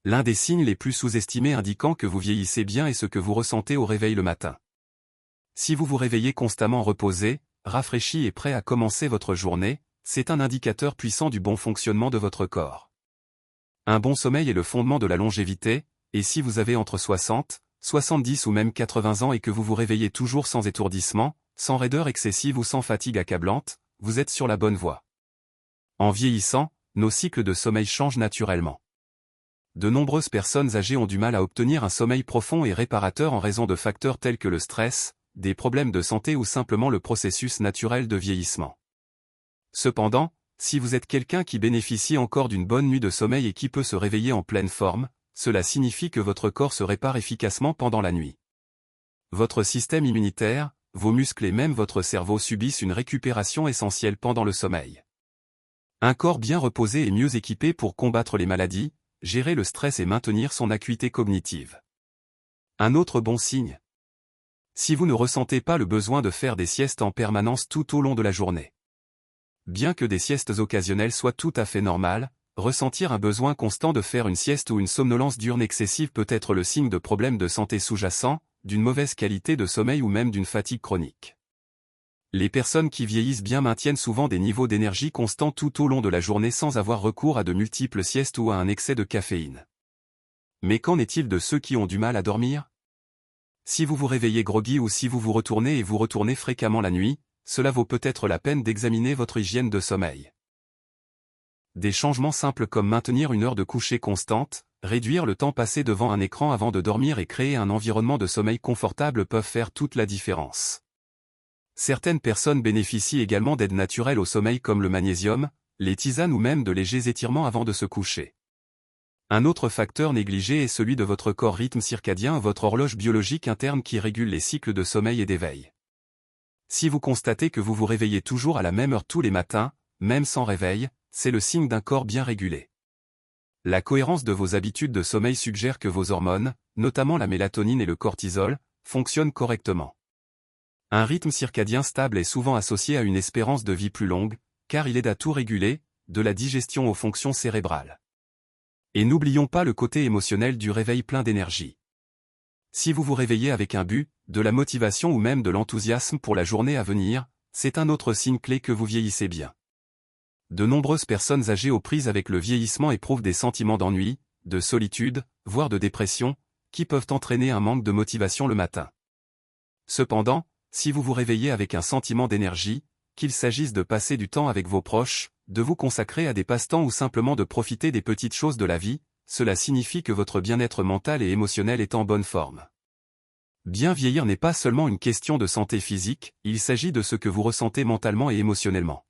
L'un des signes les plus sous-estimés indiquant que vous vieillissez bien est ce que vous ressentez au réveil le matin. Si vous vous réveillez constamment reposé, rafraîchi et prêt à commencer votre journée, c'est un indicateur puissant du bon fonctionnement de votre corps. Un bon sommeil est le fondement de la longévité, et si vous avez entre 60, 70 ou même 80 ans et que vous vous réveillez toujours sans étourdissement, sans raideur excessive ou sans fatigue accablante, vous êtes sur la bonne voie. En vieillissant, nos cycles de sommeil changent naturellement. De nombreuses personnes âgées ont du mal à obtenir un sommeil profond et réparateur en raison de facteurs tels que le stress, des problèmes de santé ou simplement le processus naturel de vieillissement. Cependant, si vous êtes quelqu'un qui bénéficie encore d'une bonne nuit de sommeil et qui peut se réveiller en pleine forme, cela signifie que votre corps se répare efficacement pendant la nuit. Votre système immunitaire, vos muscles et même votre cerveau subissent une récupération essentielle pendant le sommeil. Un corps bien reposé est mieux équipé pour combattre les maladies, gérer le stress et maintenir son acuité cognitive. Un autre bon signe. Si vous ne ressentez pas le besoin de faire des siestes en permanence tout au long de la journée. Bien que des siestes occasionnelles soient tout à fait normales, ressentir un besoin constant de faire une sieste ou une somnolence diurne excessive peut être le signe de problèmes de santé sous-jacents, d'une mauvaise qualité de sommeil ou même d'une fatigue chronique. Les personnes qui vieillissent bien maintiennent souvent des niveaux d'énergie constants tout au long de la journée sans avoir recours à de multiples siestes ou à un excès de caféine. Mais qu'en est-il de ceux qui ont du mal à dormir? Si vous vous réveillez groggy ou si vous vous retournez et vous retournez fréquemment la nuit, cela vaut peut-être la peine d'examiner votre hygiène de sommeil. Des changements simples comme maintenir une heure de coucher constante, réduire le temps passé devant un écran avant de dormir et créer un environnement de sommeil confortable peuvent faire toute la différence. Certaines personnes bénéficient également d'aides naturelles au sommeil comme le magnésium, les tisanes ou même de légers étirements avant de se coucher. Un autre facteur négligé est celui de votre corps rythme circadien, votre horloge biologique interne qui régule les cycles de sommeil et d'éveil. Si vous constatez que vous vous réveillez toujours à la même heure tous les matins, même sans réveil, c'est le signe d'un corps bien régulé. La cohérence de vos habitudes de sommeil suggère que vos hormones, notamment la mélatonine et le cortisol, fonctionnent correctement. Un rythme circadien stable est souvent associé à une espérance de vie plus longue, car il aide à tout réguler, de la digestion aux fonctions cérébrales. Et n'oublions pas le côté émotionnel du réveil plein d'énergie. Si vous vous réveillez avec un but, de la motivation ou même de l'enthousiasme pour la journée à venir, c'est un autre signe clé que vous vieillissez bien. De nombreuses personnes âgées aux prises avec le vieillissement éprouvent des sentiments d'ennui, de solitude, voire de dépression, qui peuvent entraîner un manque de motivation le matin. Cependant, si vous vous réveillez avec un sentiment d'énergie, qu'il s'agisse de passer du temps avec vos proches, de vous consacrer à des passe-temps ou simplement de profiter des petites choses de la vie, cela signifie que votre bien-être mental et émotionnel est en bonne forme. Bien vieillir n'est pas seulement une question de santé physique, il s'agit de ce que vous ressentez mentalement et émotionnellement.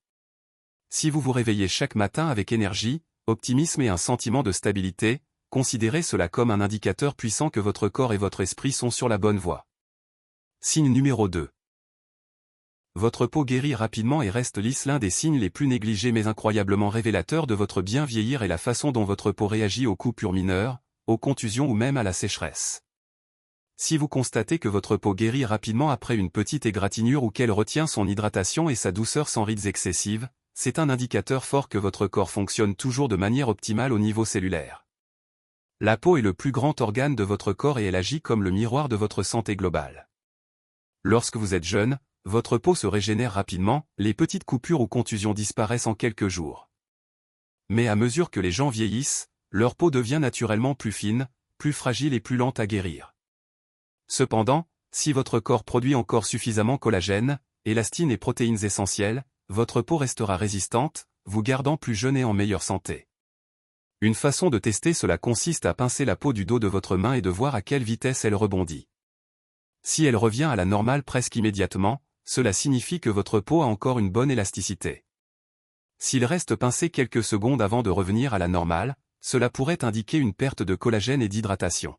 Si vous vous réveillez chaque matin avec énergie, optimisme et un sentiment de stabilité, considérez cela comme un indicateur puissant que votre corps et votre esprit sont sur la bonne voie. Signe numéro 2. Votre peau guérit rapidement et reste lisse. L'un des signes les plus négligés mais incroyablement révélateurs de votre bien vieillir est la façon dont votre peau réagit aux coupures mineures, aux contusions ou même à la sécheresse. Si vous constatez que votre peau guérit rapidement après une petite égratignure ou qu'elle retient son hydratation et sa douceur sans rides excessives, c'est un indicateur fort que votre corps fonctionne toujours de manière optimale au niveau cellulaire. La peau est le plus grand organe de votre corps et elle agit comme le miroir de votre santé globale. Lorsque vous êtes jeune, votre peau se régénère rapidement, les petites coupures ou contusions disparaissent en quelques jours. Mais à mesure que les gens vieillissent, leur peau devient naturellement plus fine, plus fragile et plus lente à guérir. Cependant, si votre corps produit encore suffisamment collagène, élastine et protéines essentielles, votre peau restera résistante, vous gardant plus jeune et en meilleure santé. Une façon de tester cela consiste à pincer la peau du dos de votre main et de voir à quelle vitesse elle rebondit. Si elle revient à la normale presque immédiatement, cela signifie que votre peau a encore une bonne élasticité. S'il reste pincé quelques secondes avant de revenir à la normale, cela pourrait indiquer une perte de collagène et d'hydratation.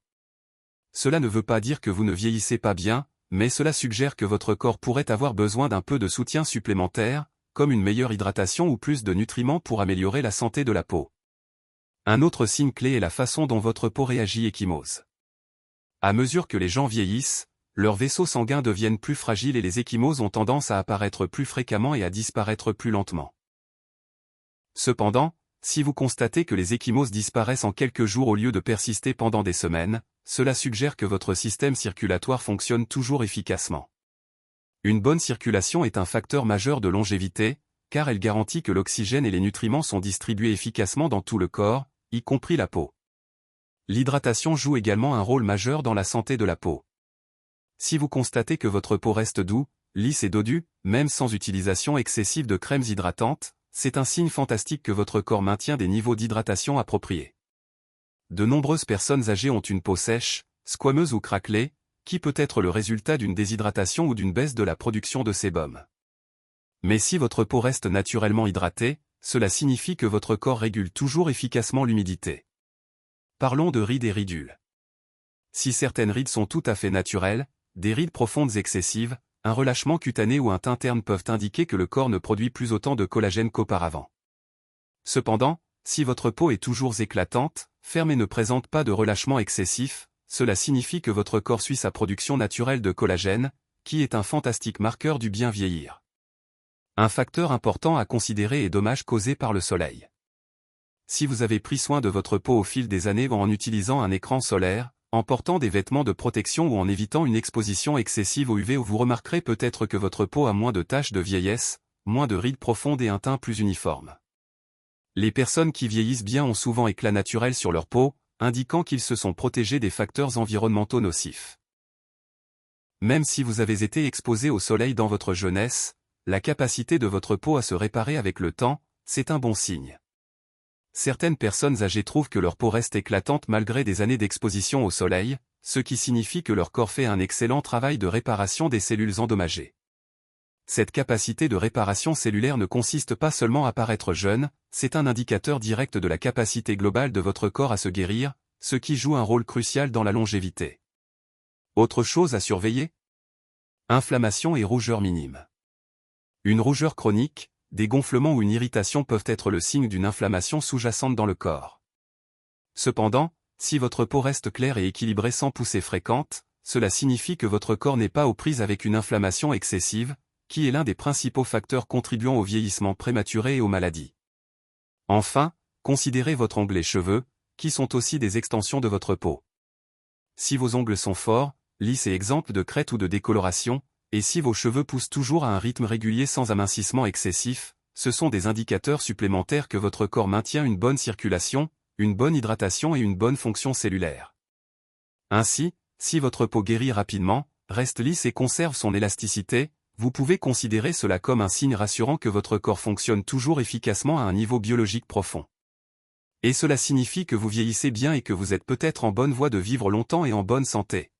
Cela ne veut pas dire que vous ne vieillissez pas bien, mais cela suggère que votre corps pourrait avoir besoin d'un peu de soutien supplémentaire, comme une meilleure hydratation ou plus de nutriments pour améliorer la santé de la peau. Un autre signe clé est la façon dont votre peau réagit ecchymose. À mesure que les gens vieillissent, leurs vaisseaux sanguins deviennent plus fragiles et les ecchymoses ont tendance à apparaître plus fréquemment et à disparaître plus lentement. Cependant, si vous constatez que les ecchymoses disparaissent en quelques jours au lieu de persister pendant des semaines, cela suggère que votre système circulatoire fonctionne toujours efficacement. Une bonne circulation est un facteur majeur de longévité, car elle garantit que l'oxygène et les nutriments sont distribués efficacement dans tout le corps, y compris la peau. L'hydratation joue également un rôle majeur dans la santé de la peau. Si vous constatez que votre peau reste doux, lisse et dodue, même sans utilisation excessive de crèmes hydratantes, c'est un signe fantastique que votre corps maintient des niveaux d'hydratation appropriés. De nombreuses personnes âgées ont une peau sèche, squameuse ou craquelée, qui peut être le résultat d'une déshydratation ou d'une baisse de la production de sébum. Mais si votre peau reste naturellement hydratée, cela signifie que votre corps régule toujours efficacement l'humidité. Parlons de rides et ridules. Si certaines rides sont tout à fait naturelles, des rides profondes excessives, un relâchement cutané ou un teint terne peuvent indiquer que le corps ne produit plus autant de collagène qu'auparavant. Cependant, si votre peau est toujours éclatante, ferme et ne présente pas de relâchement excessif, cela signifie que votre corps suit sa production naturelle de collagène, qui est un fantastique marqueur du bien vieillir. Un facteur important à considérer est dommages causés par le soleil. Si vous avez pris soin de votre peau au fil des années en utilisant un écran solaire, en portant des vêtements de protection ou en évitant une exposition excessive au UV, vous remarquerez peut-être que votre peau a moins de taches de vieillesse, moins de rides profondes et un teint plus uniforme. Les personnes qui vieillissent bien ont souvent éclat naturel sur leur peau, indiquant qu'ils se sont protégés des facteurs environnementaux nocifs. Même si vous avez été exposé au soleil dans votre jeunesse, la capacité de votre peau à se réparer avec le temps, c'est un bon signe. Certaines personnes âgées trouvent que leur peau reste éclatante malgré des années d'exposition au soleil, ce qui signifie que leur corps fait un excellent travail de réparation des cellules endommagées. Cette capacité de réparation cellulaire ne consiste pas seulement à paraître jeune, c'est un indicateur direct de la capacité globale de votre corps à se guérir, ce qui joue un rôle crucial dans la longévité. Autre chose à surveiller ? Inflammation et rougeur minime. Une rougeur chronique, des gonflements ou une irritation peuvent être le signe d'une inflammation sous-jacente dans le corps. Cependant, si votre peau reste claire et équilibrée sans poussées fréquentes, cela signifie que votre corps n'est pas aux prises avec une inflammation excessive, qui est l'un des principaux facteurs contribuant au vieillissement prématuré et aux maladies. Enfin, considérez votre ongle et cheveux, qui sont aussi des extensions de votre peau. Si vos ongles sont forts, lisses et exempts de crête ou de décoloration, et si vos cheveux poussent toujours à un rythme régulier sans amincissement excessif, ce sont des indicateurs supplémentaires que votre corps maintient une bonne circulation, une bonne hydratation et une bonne fonction cellulaire. Ainsi, si votre peau guérit rapidement, reste lisse et conserve son élasticité, vous pouvez considérer cela comme un signe rassurant que votre corps fonctionne toujours efficacement à un niveau biologique profond. Et cela signifie que vous vieillissez bien et que vous êtes peut-être en bonne voie de vivre longtemps et en bonne santé.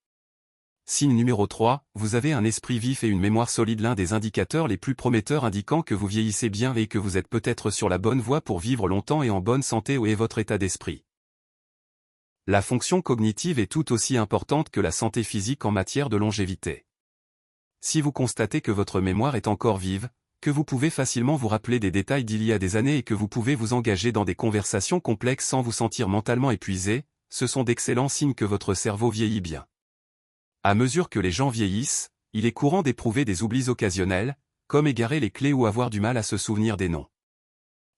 Signe numéro 3, vous avez un esprit vif et une mémoire solide, l'un des indicateurs les plus prometteurs indiquant que vous vieillissez bien et que vous êtes peut-être sur la bonne voie pour vivre longtemps et en bonne santé. Où est votre état d'esprit ? La fonction cognitive est tout aussi importante que la santé physique en matière de longévité. Si vous constatez que votre mémoire est encore vive, que vous pouvez facilement vous rappeler des détails d'il y a des années et que vous pouvez vous engager dans des conversations complexes sans vous sentir mentalement épuisé, ce sont d'excellents signes que votre cerveau vieillit bien. À mesure que les gens vieillissent, il est courant d'éprouver des oublis occasionnels, comme égarer les clés ou avoir du mal à se souvenir des noms.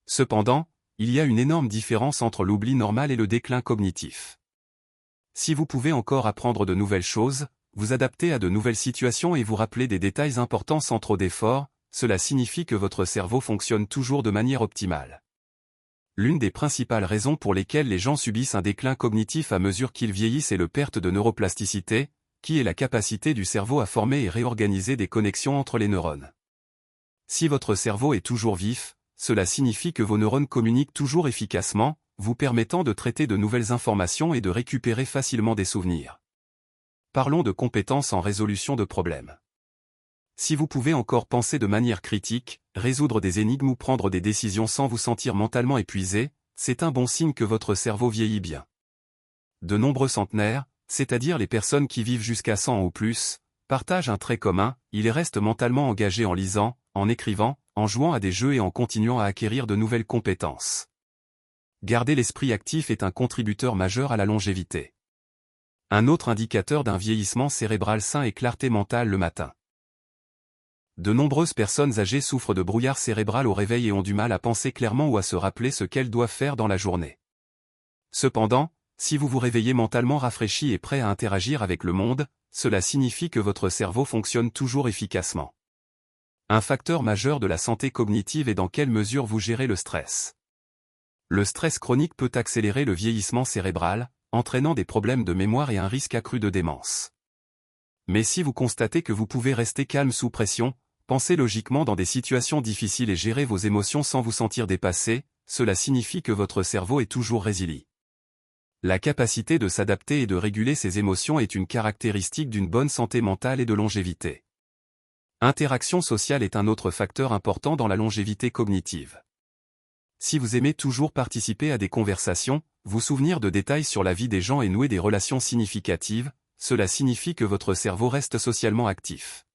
Cependant, il y a une énorme différence entre l'oubli normal et le déclin cognitif. Si vous pouvez encore apprendre de nouvelles choses, vous adapter à de nouvelles situations et vous rappeler des détails importants sans trop d'efforts, cela signifie que votre cerveau fonctionne toujours de manière optimale. L'une des principales raisons pour lesquelles les gens subissent un déclin cognitif à mesure qu'ils vieillissent est la perte de neuroplasticité, qui est la capacité du cerveau à former et réorganiser des connexions entre les neurones. Si votre cerveau est toujours vif, cela signifie que vos neurones communiquent toujours efficacement, vous permettant de traiter de nouvelles informations et de récupérer facilement des souvenirs. Parlons de compétences en résolution de problèmes. Si vous pouvez encore penser de manière critique, résoudre des énigmes ou prendre des décisions sans vous sentir mentalement épuisé, c'est un bon signe que votre cerveau vieillit bien. De nombreux centenaires, c'est-à-dire les personnes qui vivent jusqu'à 100 ans ou plus, partagent un trait commun, ils restent mentalement engagés en lisant, en écrivant, en jouant à des jeux et en continuant à acquérir de nouvelles compétences. Garder l'esprit actif est un contributeur majeur à la longévité. Un autre indicateur d'un vieillissement cérébral sain est clarté mentale le matin. De nombreuses personnes âgées souffrent de brouillard cérébral au réveil et ont du mal à penser clairement ou à se rappeler ce qu'elles doivent faire dans la journée. Cependant, si vous vous réveillez mentalement rafraîchi et prêt à interagir avec le monde, cela signifie que votre cerveau fonctionne toujours efficacement. Un facteur majeur de la santé cognitive est dans quelle mesure vous gérez le stress. Le stress chronique peut accélérer le vieillissement cérébral, entraînant des problèmes de mémoire et un risque accru de démence. Mais si vous constatez que vous pouvez rester calme sous pression, penser logiquement dans des situations difficiles et gérer vos émotions sans vous sentir dépassé, cela signifie que votre cerveau est toujours résilient. La capacité de s'adapter et de réguler ses émotions est une caractéristique d'une bonne santé mentale et de longévité. Interaction sociale est un autre facteur important dans la longévité cognitive. Si vous aimez toujours participer à des conversations, vous souvenir de détails sur la vie des gens et nouer des relations significatives, cela signifie que votre cerveau reste socialement actif.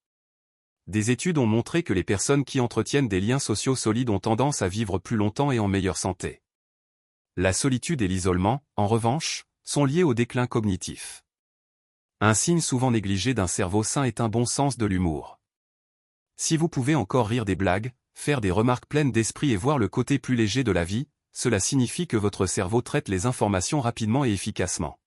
Des études ont montré que les personnes qui entretiennent des liens sociaux solides ont tendance à vivre plus longtemps et en meilleure santé. La solitude et l'isolement, en revanche, sont liés au déclin cognitif. Un signe souvent négligé d'un cerveau sain est un bon sens de l'humour. Si vous pouvez encore rire des blagues, faire des remarques pleines d'esprit et voir le côté plus léger de la vie, cela signifie que votre cerveau traite les informations rapidement et efficacement.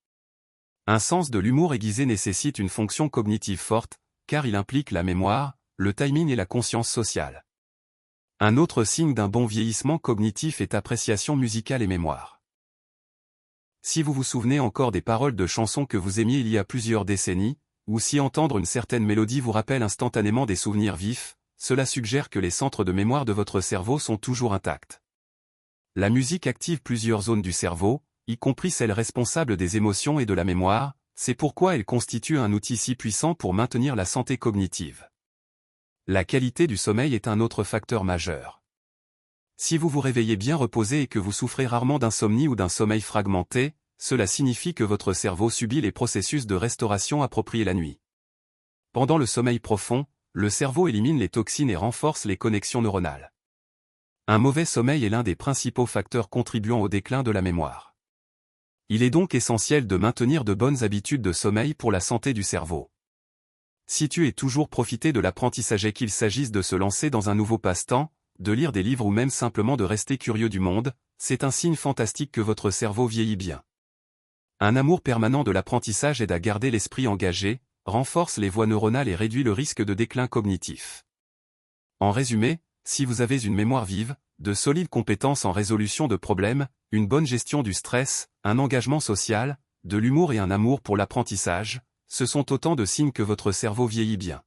Un sens de l'humour aiguisé nécessite une fonction cognitive forte, car il implique la mémoire, le timing et la conscience sociale. Un autre signe d'un bon vieillissement cognitif est appréciation musicale et mémoire. Si vous vous souvenez encore des paroles de chansons que vous aimiez il y a plusieurs décennies, ou si entendre une certaine mélodie vous rappelle instantanément des souvenirs vifs, cela suggère que les centres de mémoire de votre cerveau sont toujours intacts. La musique active plusieurs zones du cerveau, y compris celles responsables des émotions et de la mémoire, c'est pourquoi elle constitue un outil si puissant pour maintenir la santé cognitive. La qualité du sommeil est un autre facteur majeur. Si vous vous réveillez bien reposé et que vous souffrez rarement d'insomnie ou d'un sommeil fragmenté, cela signifie que votre cerveau subit les processus de restauration appropriés la nuit. Pendant le sommeil profond, le cerveau élimine les toxines et renforce les connexions neuronales. Un mauvais sommeil est l'un des principaux facteurs contribuant au déclin de la mémoire. Il est donc essentiel de maintenir de bonnes habitudes de sommeil pour la santé du cerveau. Si tu es toujours profité de l'apprentissage et qu'il s'agisse de se lancer dans un nouveau passe-temps, de lire des livres ou même simplement de rester curieux du monde, c'est un signe fantastique que votre cerveau vieillit bien. Un amour permanent de l'apprentissage aide à garder l'esprit engagé, renforce les voies neuronales et réduit le risque de déclin cognitif. En résumé, si vous avez une mémoire vive, de solides compétences en résolution de problèmes, une bonne gestion du stress, un engagement social, de l'humour et un amour pour l'apprentissage, ce sont autant de signes que votre cerveau vieillit bien.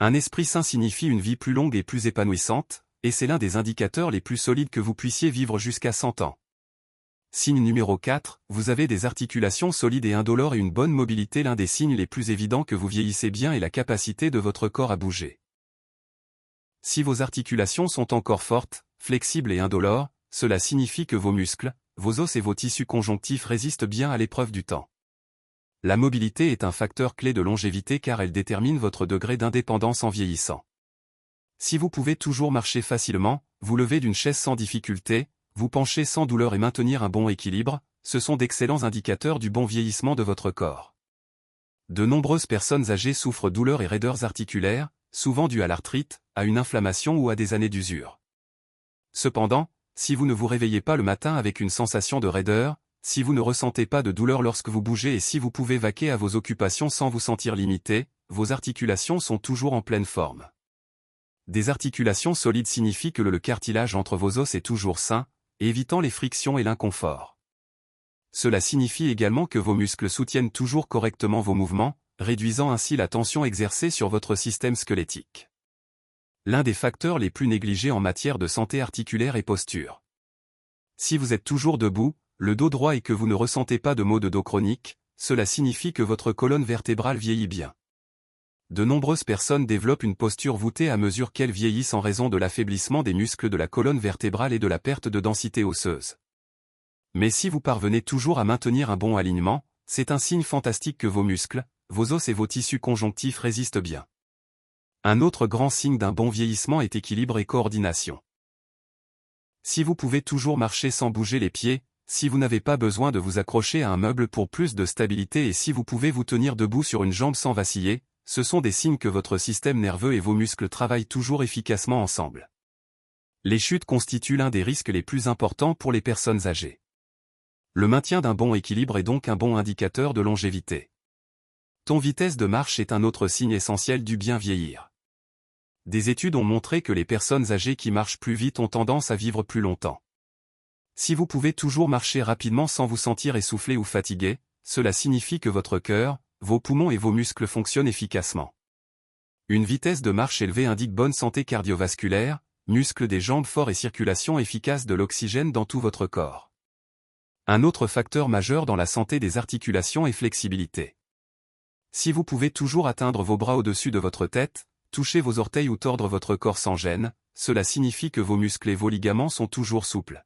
Un esprit sain signifie une vie plus longue et plus épanouissante, et c'est l'un des indicateurs les plus solides que vous puissiez vivre jusqu'à 100 ans. Signe numéro 4, vous avez des articulations solides et indolores et une bonne mobilité. L'un des signes les plus évidents que vous vieillissez bien est la capacité de votre corps à bouger. Si vos articulations sont encore fortes, flexibles et indolores, cela signifie que vos muscles, vos os et vos tissus conjonctifs résistent bien à l'épreuve du temps. La mobilité est un facteur clé de longévité car elle détermine votre degré d'indépendance en vieillissant. Si vous pouvez toujours marcher facilement, vous lever d'une chaise sans difficulté, vous pencher sans douleur et maintenir un bon équilibre, ce sont d'excellents indicateurs du bon vieillissement de votre corps. De nombreuses personnes âgées souffrent douleurs et raideurs articulaires, souvent dues à l'arthrite, à une inflammation ou à des années d'usure. Cependant, si vous ne vous réveillez pas le matin avec une sensation de raideur, si vous ne ressentez pas de douleur lorsque vous bougez et si vous pouvez vaquer à vos occupations sans vous sentir limité, vos articulations sont toujours en pleine forme. Des articulations solides signifient que le cartilage entre vos os est toujours sain, évitant les frictions et l'inconfort. Cela signifie également que vos muscles soutiennent toujours correctement vos mouvements, réduisant ainsi la tension exercée sur votre système squelettique. L'un des facteurs les plus négligés en matière de santé articulaire est posture. Si vous êtes toujours debout, le dos droit et que vous ne ressentez pas de maux de dos chroniques, cela signifie que votre colonne vertébrale vieillit bien. De nombreuses personnes développent une posture voûtée à mesure qu'elles vieillissent en raison de l'affaiblissement des muscles de la colonne vertébrale et de la perte de densité osseuse. Mais si vous parvenez toujours à maintenir un bon alignement, c'est un signe fantastique que vos muscles, vos os et vos tissus conjonctifs résistent bien. Un autre grand signe d'un bon vieillissement est équilibre et coordination. Si vous pouvez toujours marcher sans bouger les pieds, si vous n'avez pas besoin de vous accrocher à un meuble pour plus de stabilité et si vous pouvez vous tenir debout sur une jambe sans vaciller, ce sont des signes que votre système nerveux et vos muscles travaillent toujours efficacement ensemble. Les chutes constituent l'un des risques les plus importants pour les personnes âgées. Le maintien d'un bon équilibre est donc un bon indicateur de longévité. Ton vitesse de marche est un autre signe essentiel du bien vieillir. Des études ont montré que les personnes âgées qui marchent plus vite ont tendance à vivre plus longtemps. Si vous pouvez toujours marcher rapidement sans vous sentir essoufflé ou fatigué, cela signifie que votre cœur, vos poumons et vos muscles fonctionnent efficacement. Une vitesse de marche élevée indique bonne santé cardiovasculaire, muscles des jambes forts et circulation efficace de l'oxygène dans tout votre corps. Un autre facteur majeur dans la santé des articulations est flexibilité. Si vous pouvez toujours atteindre vos bras au-dessus de votre tête, toucher vos orteils ou tordre votre corps sans gêne, cela signifie que vos muscles et vos ligaments sont toujours souples.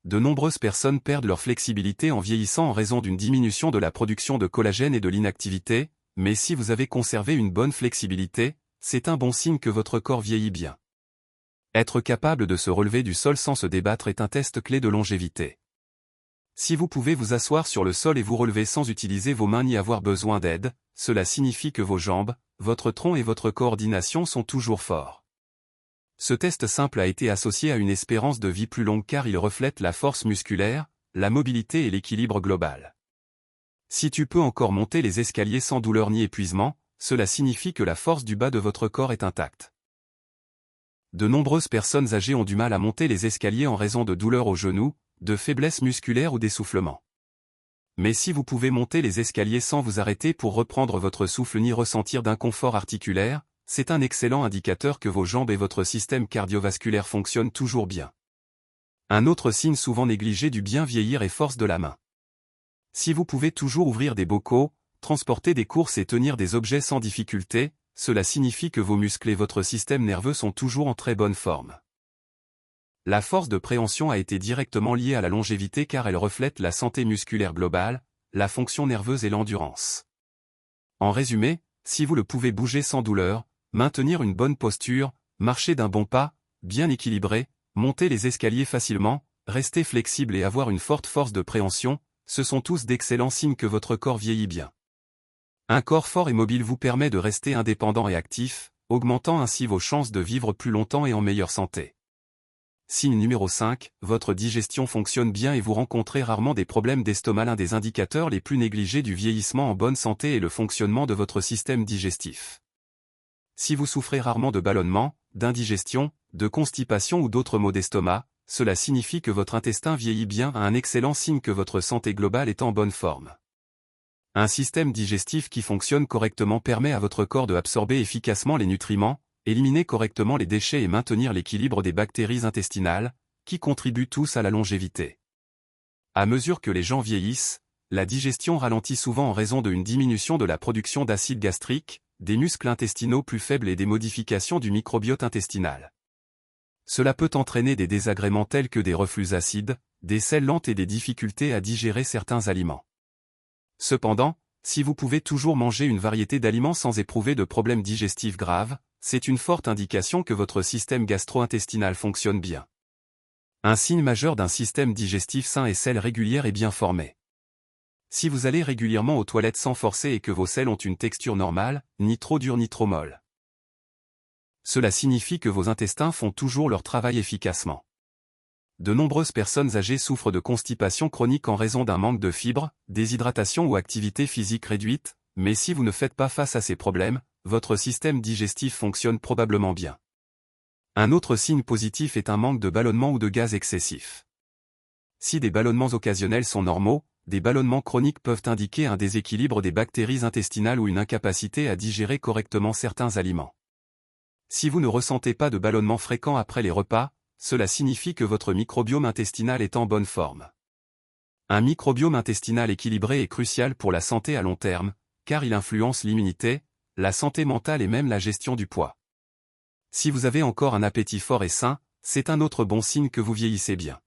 De nombreuses personnes perdent leur flexibilité en vieillissant en raison d'une diminution de la production de collagène et de l'inactivité, mais si vous avez conservé une bonne flexibilité, c'est un bon signe que votre corps vieillit bien. Être capable de se relever du sol sans se débattre est un test clé de longévité. Si vous pouvez vous asseoir sur le sol et vous relever sans utiliser vos mains ni avoir besoin d'aide, cela signifie que vos jambes, votre tronc et votre coordination sont toujours forts. Ce test simple a été associé à une espérance de vie plus longue car il reflète la force musculaire, la mobilité et l'équilibre global. Si tu peux encore monter les escaliers sans douleur ni épuisement, cela signifie que la force du bas de votre corps est intacte. De nombreuses personnes âgées ont du mal à monter les escaliers en raison de douleurs aux genoux, de faiblesse musculaire ou d'essoufflement. Mais si vous pouvez monter les escaliers sans vous arrêter pour reprendre votre souffle ni ressentir d'inconfort articulaire, c'est un excellent indicateur que vos jambes et votre système cardiovasculaire fonctionnent toujours bien. Un autre signe souvent négligé du bien vieillir est force de la main. Si vous pouvez toujours ouvrir des bocaux, transporter des courses et tenir des objets sans difficulté, cela signifie que vos muscles et votre système nerveux sont toujours en très bonne forme. La force de préhension a été directement liée à la longévité car elle reflète la santé musculaire globale, la fonction nerveuse et l'endurance. En résumé, si vous le pouvez bouger sans douleur, maintenir une bonne posture, marcher d'un bon pas, bien équilibré, monter les escaliers facilement, rester flexible et avoir une forte force de préhension, ce sont tous d'excellents signes que votre corps vieillit bien. Un corps fort et mobile vous permet de rester indépendant et actif, augmentant ainsi vos chances de vivre plus longtemps et en meilleure santé. Signe numéro 5, votre digestion fonctionne bien et vous rencontrez rarement des problèmes d'estomac. L'un des indicateurs les plus négligés du vieillissement en bonne santé est le fonctionnement de votre système digestif. Si vous souffrez rarement de ballonnement, d'indigestion, de constipation ou d'autres maux d'estomac, cela signifie que votre intestin vieillit bien, un excellent signe que votre santé globale est en bonne forme. Un système digestif qui fonctionne correctement permet à votre corps de absorber efficacement les nutriments, éliminer correctement les déchets et maintenir l'équilibre des bactéries intestinales, qui contribuent tous à la longévité. À mesure que les gens vieillissent, la digestion ralentit souvent en raison d'une diminution de la production d'acide gastrique, des muscles intestinaux plus faibles et des modifications du microbiote intestinal. Cela peut entraîner des désagréments tels que des reflux acides, des selles lentes et des difficultés à digérer certains aliments. Cependant, si vous pouvez toujours manger une variété d'aliments sans éprouver de problèmes digestifs graves, c'est une forte indication que votre système gastro-intestinal fonctionne bien. Un signe majeur d'un système digestif sain est selles régulières et bien formées. Si vous allez régulièrement aux toilettes sans forcer et que vos selles ont une texture normale, ni trop dure ni trop molle, cela signifie que vos intestins font toujours leur travail efficacement. De nombreuses personnes âgées souffrent de constipation chronique en raison d'un manque de fibres, déshydratation ou activité physique réduite, mais si vous ne faites pas face à ces problèmes, votre système digestif fonctionne probablement bien. Un autre signe positif est un manque de ballonnement ou de gaz excessif. Si des ballonnements occasionnels sont normaux, des ballonnements chroniques peuvent indiquer un déséquilibre des bactéries intestinales ou une incapacité à digérer correctement certains aliments. Si vous ne ressentez pas de ballonnement fréquent après les repas, cela signifie que votre microbiome intestinal est en bonne forme. Un microbiome intestinal équilibré est crucial pour la santé à long terme, car il influence l'immunité, la santé mentale et même la gestion du poids. Si vous avez encore un appétit fort et sain, c'est un autre bon signe que vous vieillissez bien.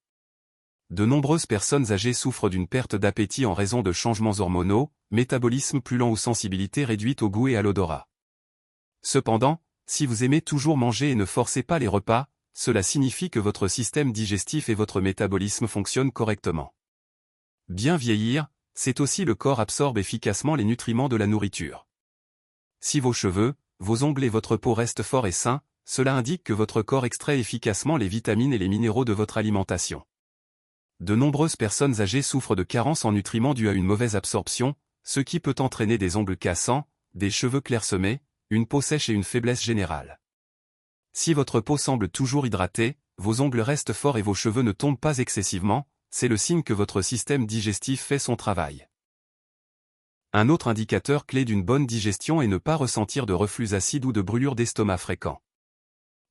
De nombreuses personnes âgées souffrent d'une perte d'appétit en raison de changements hormonaux, métabolisme plus lent ou sensibilité réduite au goût et à l'odorat. Cependant, si vous aimez toujours manger et ne forcez pas les repas, cela signifie que votre système digestif et votre métabolisme fonctionnent correctement. Bien vieillir, c'est aussi le corps absorbe efficacement les nutriments de la nourriture. Si vos cheveux, vos ongles et votre peau restent forts et sains, cela indique que votre corps extrait efficacement les vitamines et les minéraux de votre alimentation. De nombreuses personnes âgées souffrent de carences en nutriments dues à une mauvaise absorption, ce qui peut entraîner des ongles cassants, des cheveux clairsemés, une peau sèche et une faiblesse générale. Si votre peau semble toujours hydratée, vos ongles restent forts et vos cheveux ne tombent pas excessivement, c'est le signe que votre système digestif fait son travail. Un autre indicateur clé d'une bonne digestion est ne pas ressentir de reflux acide ou de brûlure d'estomac fréquent.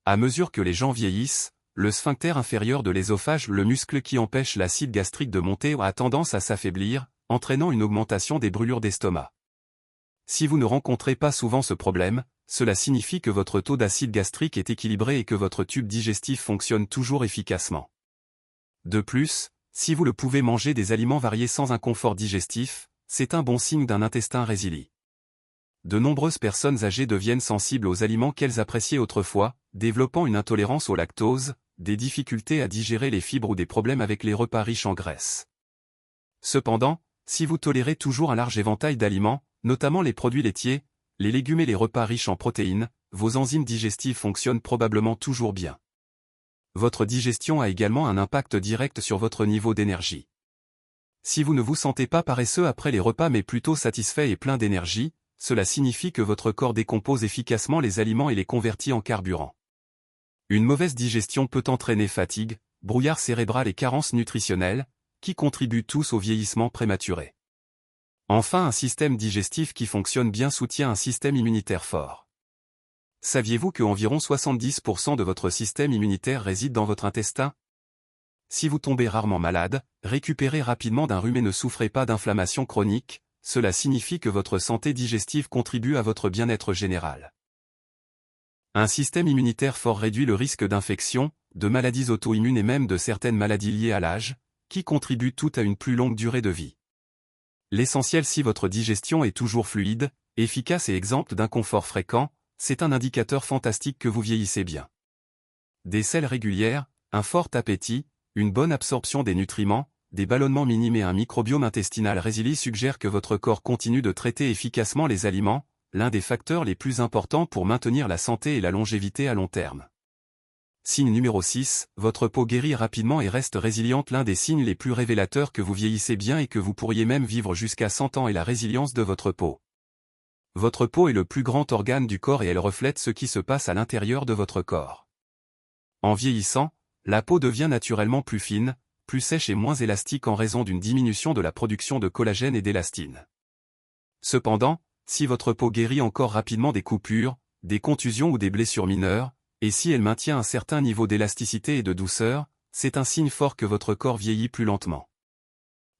À mesure que les gens vieillissent, le sphincter inférieur de l'ésophage, le muscle qui empêche l'acide gastrique de monter, a tendance à s'affaiblir, entraînant une augmentation des brûlures d'estomac. Si vous ne rencontrez pas souvent ce problème, cela signifie que votre taux d'acide gastrique est équilibré et que votre tube digestif fonctionne toujours efficacement. De plus, si vous le pouvez manger des aliments variés sans inconfort digestif, c'est un bon signe d'un intestin résilient. De nombreuses personnes âgées deviennent sensibles aux aliments qu'elles appréciaient autrefois, développant une intolérance au lactose, des difficultés à digérer les fibres ou des problèmes avec les repas riches en graisse. Cependant, si vous tolérez toujours un large éventail d'aliments, notamment les produits laitiers, les légumes et les repas riches en protéines, vos enzymes digestives fonctionnent probablement toujours bien. Votre digestion a également un impact direct sur votre niveau d'énergie. Si vous ne vous sentez pas paresseux après les repas mais plutôt satisfait et plein d'énergie, cela signifie que votre corps décompose efficacement les aliments et les convertit en carburant. Une mauvaise digestion peut entraîner fatigue, brouillard cérébral et carences nutritionnelles, qui contribuent tous au vieillissement prématuré. Enfin, un système digestif qui fonctionne bien soutient un système immunitaire fort. Saviez-vous que environ 70% de votre système immunitaire réside dans votre intestin? Si vous tombez rarement malade, récupérez rapidement d'un rhume et ne souffrez pas d'inflammation chronique, cela signifie que votre santé digestive contribue à votre bien-être général. Un système immunitaire fort réduit le risque d'infection, de maladies auto-immunes et même de certaines maladies liées à l'âge, qui contribuent toutes à une plus longue durée de vie. L'essentiel, si votre digestion est toujours fluide, efficace et exempte d'inconfort fréquent, c'est un indicateur fantastique que vous vieillissez bien. Des selles régulières, un fort appétit, une bonne absorption des nutriments, des ballonnements minimes et un microbiome intestinal résilient suggèrent que votre corps continue de traiter efficacement les aliments, l'un des facteurs les plus importants pour maintenir la santé et la longévité à long terme. Signe numéro 6, votre peau guérit rapidement et reste résiliente. L'un des signes les plus révélateurs que vous vieillissez bien et que vous pourriez même vivre jusqu'à 100 ans est la résilience de votre peau. Votre peau est le plus grand organe du corps et elle reflète ce qui se passe à l'intérieur de votre corps. En vieillissant, la peau devient naturellement plus fine, plus sèche et moins élastique en raison d'une diminution de la production de collagène et d'élastine. Cependant, si votre peau guérit encore rapidement des coupures, des contusions ou des blessures mineures, et si elle maintient un certain niveau d'élasticité et de douceur, c'est un signe fort que votre corps vieillit plus lentement.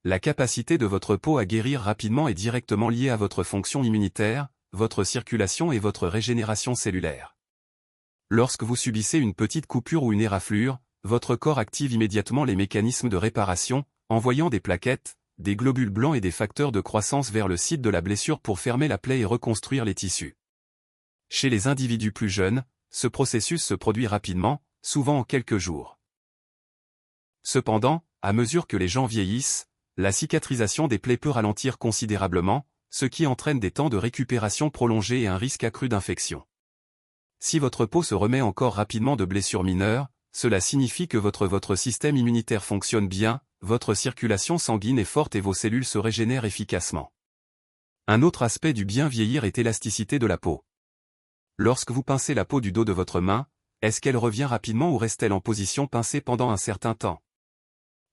La capacité de votre peau à guérir rapidement est directement liée à votre fonction immunitaire, votre circulation et votre régénération cellulaire. Lorsque vous subissez une petite coupure ou une éraflure, votre corps active immédiatement les mécanismes de réparation, envoyant des plaquettes, des globules blancs et des facteurs de croissance vers le site de la blessure pour fermer la plaie et reconstruire les tissus. Chez les individus plus jeunes, ce processus se produit rapidement, souvent en quelques jours. Cependant, à mesure que les gens vieillissent, la cicatrisation des plaies peut ralentir considérablement, ce qui entraîne des temps de récupération prolongés et un risque accru d'infection. Si votre peau se remet encore rapidement de blessures mineures, cela signifie que votre système immunitaire fonctionne bien, votre circulation sanguine est forte et vos cellules se régénèrent efficacement. Un autre aspect du bien vieillir est l'élasticité de la peau. Lorsque vous pincez la peau du dos de votre main, est-ce qu'elle revient rapidement ou reste-t-elle en position pincée pendant un certain temps?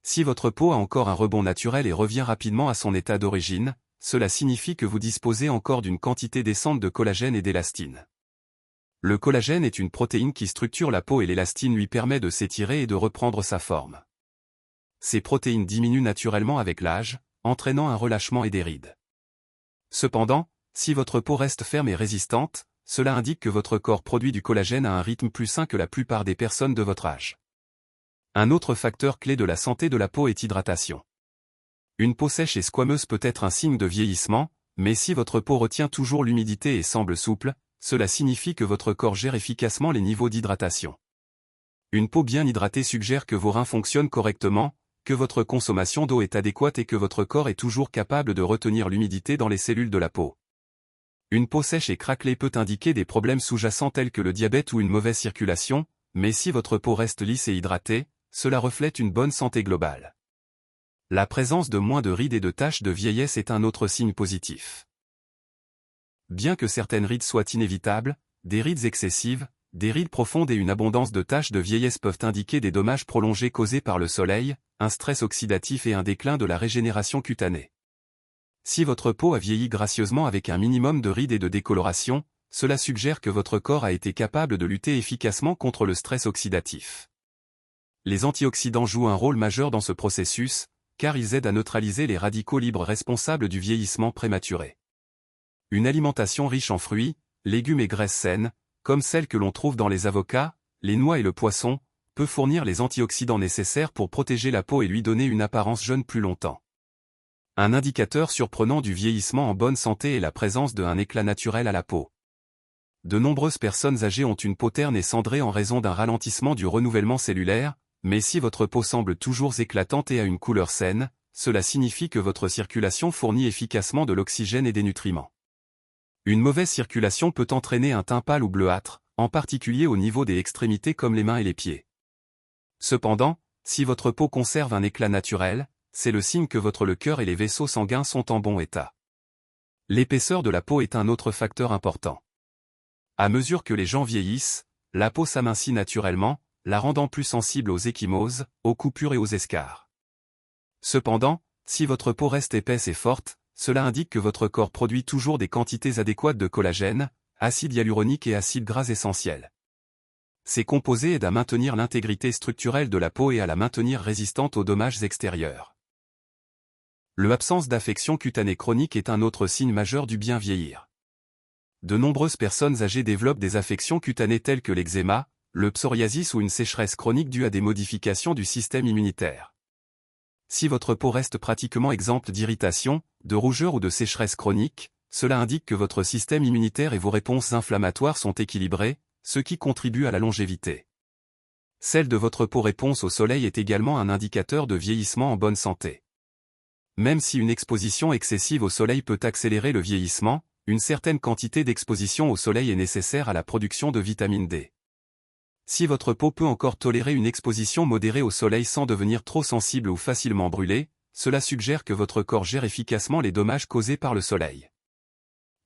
Si votre peau a encore un rebond naturel et revient rapidement à son état d'origine, cela signifie que vous disposez encore d'une quantité décente de collagène et d'élastine. Le collagène est une protéine qui structure la peau et l'élastine lui permet de s'étirer et de reprendre sa forme. Ces protéines diminuent naturellement avec l'âge, entraînant un relâchement et des rides. Cependant, si votre peau reste ferme et résistante, cela indique que votre corps produit du collagène à un rythme plus sain que la plupart des personnes de votre âge. Un autre facteur clé de la santé de la peau est l'hydratation. Une peau sèche et squameuse peut être un signe de vieillissement, mais si votre peau retient toujours l'humidité et semble souple, cela signifie que votre corps gère efficacement les niveaux d'hydratation. Une peau bien hydratée suggère que vos reins fonctionnent correctement, que votre consommation d'eau est adéquate et que votre corps est toujours capable de retenir l'humidité dans les cellules de la peau. Une peau sèche et craquelée peut indiquer des problèmes sous-jacents tels que le diabète ou une mauvaise circulation, mais si votre peau reste lisse et hydratée, cela reflète une bonne santé globale. La présence de moins de rides et de taches de vieillesse est un autre signe positif. Bien que certaines rides soient inévitables, des rides excessives, des rides profondes et une abondance de taches de vieillesse peuvent indiquer des dommages prolongés causés par le soleil, un stress oxydatif et un déclin de la régénération cutanée. Si votre peau a vieilli gracieusement avec un minimum de rides et de décoloration, cela suggère que votre corps a été capable de lutter efficacement contre le stress oxydatif. Les antioxydants jouent un rôle majeur dans ce processus, car ils aident à neutraliser les radicaux libres responsables du vieillissement prématuré. Une alimentation riche en fruits, légumes et graisses saines, comme celle que l'on trouve dans les avocats, les noix et le poisson, peut fournir les antioxydants nécessaires pour protéger la peau et lui donner une apparence jeune plus longtemps. Un indicateur surprenant du vieillissement en bonne santé est la présence d'un éclat naturel à la peau. De nombreuses personnes âgées ont une peau terne et cendrée en raison d'un ralentissement du renouvellement cellulaire, mais si votre peau semble toujours éclatante et a une couleur saine, cela signifie que votre circulation fournit efficacement de l'oxygène et des nutriments. Une mauvaise circulation peut entraîner un teint pâle ou bleuâtre, en particulier au niveau des extrémités comme les mains et les pieds. Cependant, si votre peau conserve un éclat naturel, c'est le signe que le cœur et les vaisseaux sanguins sont en bon état. L'épaisseur de la peau est un autre facteur important. À mesure que les gens vieillissent, la peau s'amincit naturellement, la rendant plus sensible aux ecchymoses, aux coupures et aux escarres. Cependant, si votre peau reste épaisse et forte, cela indique que votre corps produit toujours des quantités adéquates de collagène, acide hyaluronique et acides gras essentiels. Ces composés aident à maintenir l'intégrité structurelle de la peau et à la maintenir résistante aux dommages extérieurs. L'absence d'affection cutanée chronique est un autre signe majeur du bien vieillir. De nombreuses personnes âgées développent des affections cutanées telles que l'eczéma, le psoriasis ou une sécheresse chronique due à des modifications du système immunitaire. Si votre peau reste pratiquement exempte d'irritation, de rougeur ou de sécheresse chronique, cela indique que votre système immunitaire et vos réponses inflammatoires sont équilibrés, ce qui contribue à la longévité. Celle de votre peau réponse au soleil est également un indicateur de vieillissement en bonne santé. Même si une exposition excessive au soleil peut accélérer le vieillissement, une certaine quantité d'exposition au soleil est nécessaire à la production de vitamine D. Si votre peau peut encore tolérer une exposition modérée au soleil sans devenir trop sensible ou facilement brûlée, cela suggère que votre corps gère efficacement les dommages causés par le soleil.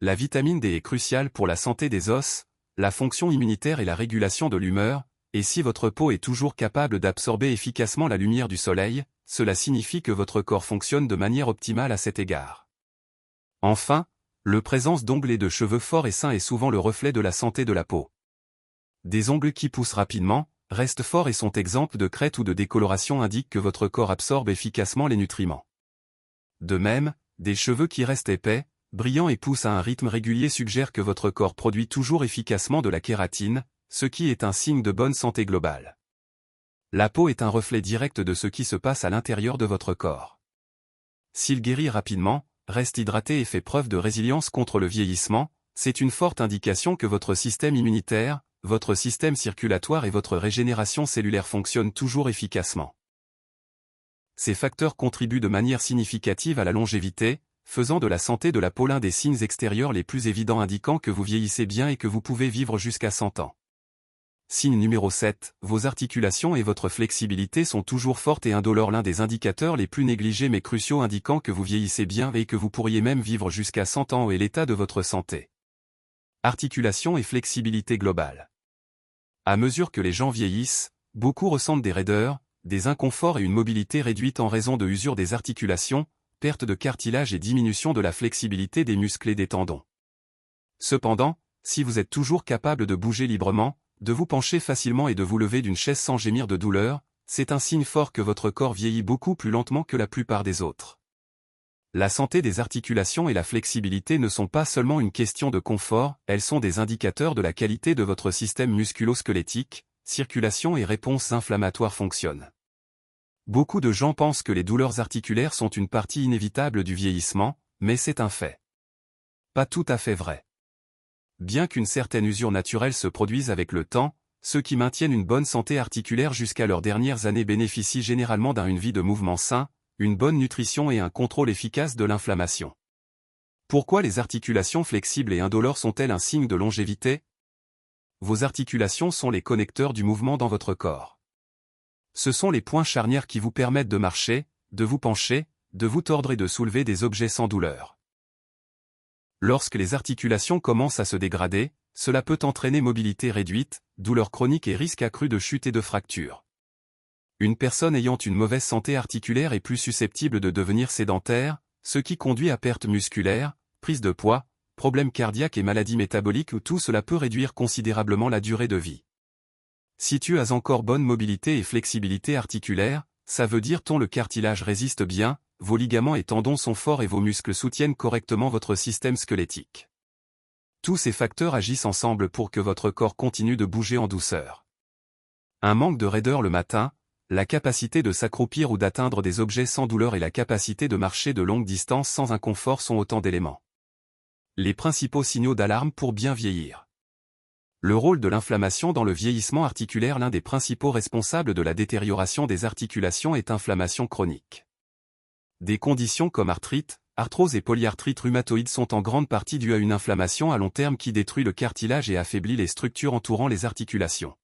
La vitamine D est cruciale pour la santé des os, la fonction immunitaire et la régulation de l'humeur, et si votre peau est toujours capable d'absorber efficacement la lumière du soleil, cela signifie que votre corps fonctionne de manière optimale à cet égard. Enfin, la présence d'ongles et de cheveux forts et sains est souvent le reflet de la santé de la peau. Des ongles qui poussent rapidement, restent forts et sont exempts de crête ou de décoloration indiquent que votre corps absorbe efficacement les nutriments. De même, des cheveux qui restent épais, brillants et poussent à un rythme régulier suggèrent que votre corps produit toujours efficacement de la kératine, ce qui est un signe de bonne santé globale. La peau est un reflet direct de ce qui se passe à l'intérieur de votre corps. S'il guérit rapidement, reste hydraté et fait preuve de résilience contre le vieillissement, c'est une forte indication que votre système immunitaire, votre système circulatoire et votre régénération cellulaire fonctionnent toujours efficacement. Ces facteurs contribuent de manière significative à la longévité, faisant de la santé de la peau l'un des signes extérieurs les plus évidents indiquant que vous vieillissez bien et que vous pouvez vivre jusqu'à 100 ans. Signe numéro 7, vos articulations et votre flexibilité sont toujours fortes et indolores, l'un des indicateurs les plus négligés mais cruciaux indiquant que vous vieillissez bien et que vous pourriez même vivre jusqu'à 100 ans et l'état de votre santé. Articulation et flexibilité globale. À mesure que les gens vieillissent, beaucoup ressentent des raideurs, des inconforts et une mobilité réduite en raison de usure des articulations, perte de cartilage et diminution de la flexibilité des muscles et des tendons. Cependant, si vous êtes toujours capable de bouger librement, de vous pencher facilement et de vous lever d'une chaise sans gémir de douleur, c'est un signe fort que votre corps vieillit beaucoup plus lentement que la plupart des autres. La santé des articulations et la flexibilité ne sont pas seulement une question de confort, elles sont des indicateurs de la qualité de votre système musculo-squelettique, circulation et réponses inflammatoires fonctionnent. Beaucoup de gens pensent que les douleurs articulaires sont une partie inévitable du vieillissement, mais c'est un fait. Pas tout à fait vrai. Bien qu'une certaine usure naturelle se produise avec le temps, ceux qui maintiennent une bonne santé articulaire jusqu'à leurs dernières années bénéficient généralement d'une vie de mouvement sain, une bonne nutrition et un contrôle efficace de l'inflammation. Pourquoi les articulations flexibles et indolores sont-elles un signe de longévité? Vos articulations sont les connecteurs du mouvement dans votre corps. Ce sont les points charnières qui vous permettent de marcher, de vous pencher, de vous tordre et de soulever des objets sans douleur. Lorsque les articulations commencent à se dégrader, cela peut entraîner mobilité réduite, douleur chronique et risque accru de chute et de fracture. Une personne ayant une mauvaise santé articulaire est plus susceptible de devenir sédentaire, ce qui conduit à perte musculaire, prise de poids, problèmes cardiaques et maladies métaboliques où tout cela peut réduire considérablement la durée de vie. Si tu as encore bonne mobilité et flexibilité articulaire, ça veut dire le cartilage résiste bien, vos ligaments et tendons sont forts et vos muscles soutiennent correctement votre système squelettique. Tous ces facteurs agissent ensemble pour que votre corps continue de bouger en douceur. Un manque de raideur le matin, la capacité de s'accroupir ou d'atteindre des objets sans douleur et la capacité de marcher de longues distances sans inconfort sont autant d'éléments. Les principaux signaux d'alarme pour bien vieillir. Le rôle de l'inflammation dans le vieillissement articulaire. L'un des principaux responsables de la détérioration des articulations est l'inflammation chronique. Des conditions comme arthrite, arthrose et polyarthrite rhumatoïde sont en grande partie dues à une inflammation à long terme qui détruit le cartilage et affaiblit les structures entourant les articulations.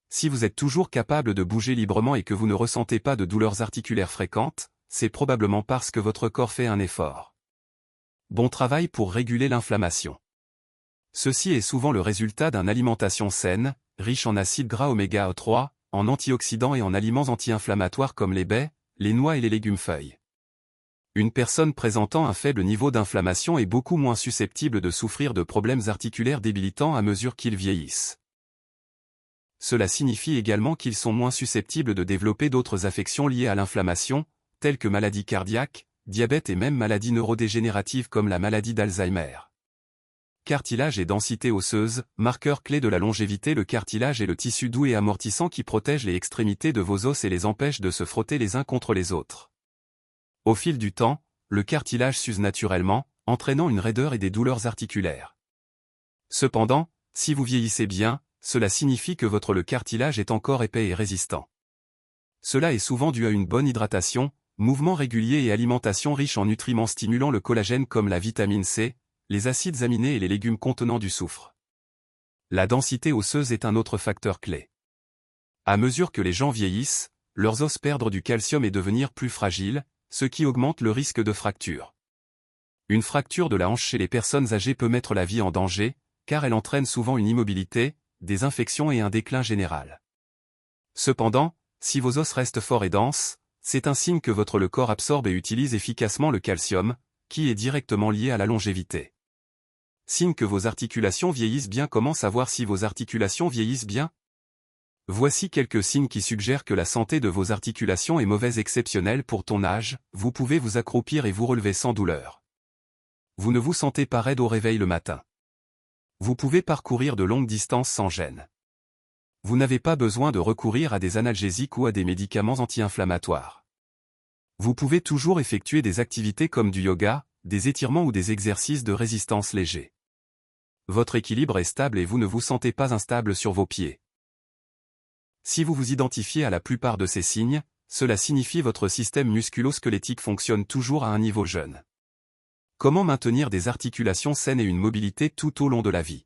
Si vous êtes toujours capable de bouger librement et que vous ne ressentez pas de douleurs articulaires fréquentes, c'est probablement parce que votre corps fait un effort. Bon travail pour réguler l'inflammation. Ceci est souvent le résultat d'une alimentation saine, riche en acides gras oméga 3, en antioxydants et en aliments anti-inflammatoires comme les baies, les noix et les légumes-feuilles. Une personne présentant un faible niveau d'inflammation est beaucoup moins susceptible de souffrir de problèmes articulaires débilitants à mesure qu'ils vieillissent. Cela signifie également qu'ils sont moins susceptibles de développer d'autres affections liées à l'inflammation, telles que maladies cardiaques, diabète et même maladies neurodégénératives comme la maladie d'Alzheimer. Cartilage et densité osseuse, marqueur clé de la longévité. Le cartilage est le tissu doux et amortissant qui protège les extrémités de vos os et les empêche de se frotter les uns contre les autres. Au fil du temps, le cartilage s'use naturellement, entraînant une raideur et des douleurs articulaires. Cependant, si vous vieillissez bien, cela signifie que le cartilage est encore épais et résistant. Cela est souvent dû à une bonne hydratation, mouvement régulier et alimentation riche en nutriments stimulant le collagène comme la vitamine C, les acides aminés et les légumes contenant du soufre. La densité osseuse est un autre facteur clé. À mesure que les gens vieillissent, leurs os perdent du calcium et devenir plus fragiles, ce qui augmente le risque de fracture. Une fracture de la hanche chez les personnes âgées peut mettre la vie en danger, car elle entraîne souvent une immobilité, des infections et un déclin général. Cependant, si vos os restent forts et denses, c'est un signe que le corps absorbe et utilise efficacement le calcium, qui est directement lié à la longévité. Signe que vos articulations vieillissent bien. Comment savoir si vos articulations vieillissent bien? Voici quelques signes qui suggèrent que la santé de vos articulations est mauvaise. Exceptionnelle pour ton âge, vous pouvez vous accroupir et vous relever sans douleur. Vous ne vous sentez pas raide au réveil le matin. Vous pouvez parcourir de longues distances sans gêne. Vous n'avez pas besoin de recourir à des analgésiques ou à des médicaments anti-inflammatoires. Vous pouvez toujours effectuer des activités comme du yoga, des étirements ou des exercices de résistance légers. Votre équilibre est stable et vous ne vous sentez pas instable sur vos pieds. Si vous vous identifiez à la plupart de ces signes, cela signifie que votre système musculo-squelettique fonctionne toujours à un niveau jeune. Comment maintenir des articulations saines et une mobilité tout au long de la vie?